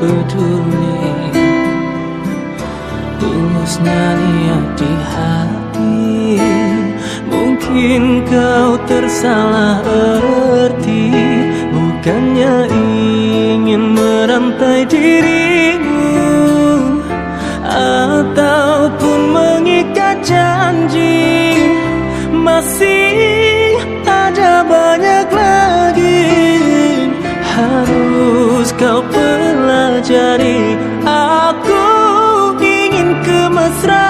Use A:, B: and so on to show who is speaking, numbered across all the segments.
A: peduli. Tulusnya niat di hati, mungkin kau tersalah arti. Bukannya ingin merantai dirimu, ataupun mengikat janji. Masih ada banyak lagi harus kau pelajari. Aku ingin kemesraan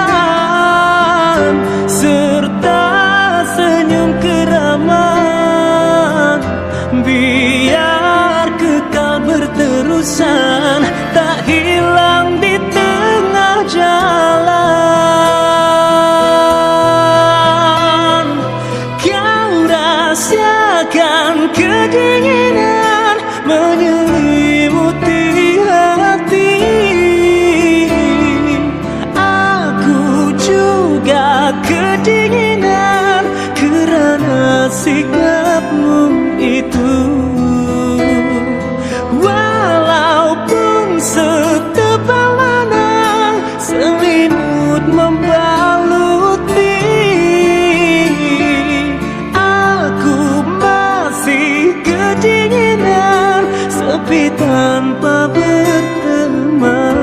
A: serta senyum keramat, biar kekal berterusan, tak hilang di tengah jalan. Kau rahasiakan kedinginan menyelimuti hati. Aku juga kedinginan kerana sikapmu itu. Walaupun setebal mana selimut membaluti, aku masih kedinginan sepi tanpa berteman.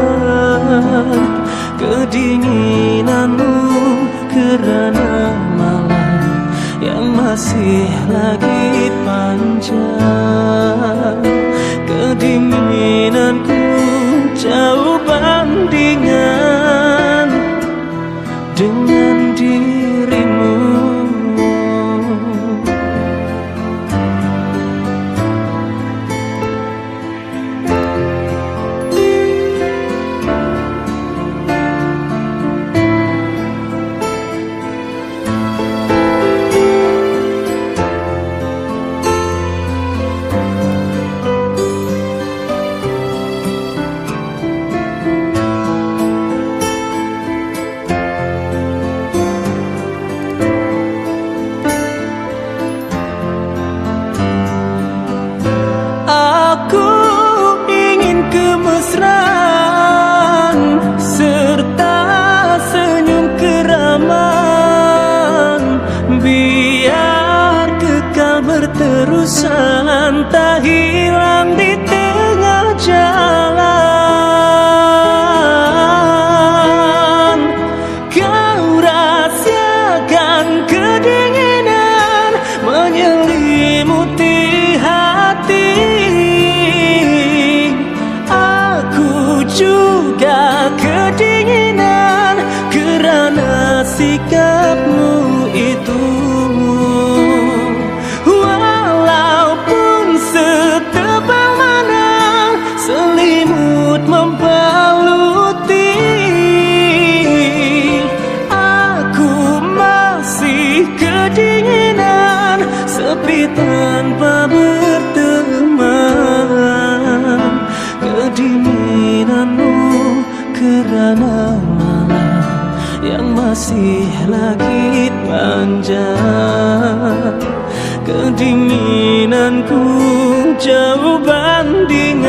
A: Kedinginanmu kerana malam yang masih lagi panjang. Kedinginanku jauh bandingan dengan dirimu. Aku ingin kemesraan serta senyum keramat, biar kekal berterusan, tak hilang di tengah jalan. Kau rahasiakan kedinginan menyelimuti hati. Juga kedinginan kerana sikapmu itu. Walaupun setebal mana selimut membaluti, aku masih kedinginan sepi tanpa berteman. Kedinginanmu kerana malam yang masih lagi panjang. Kedinginanku jauh bandingan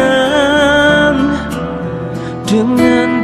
A: dengan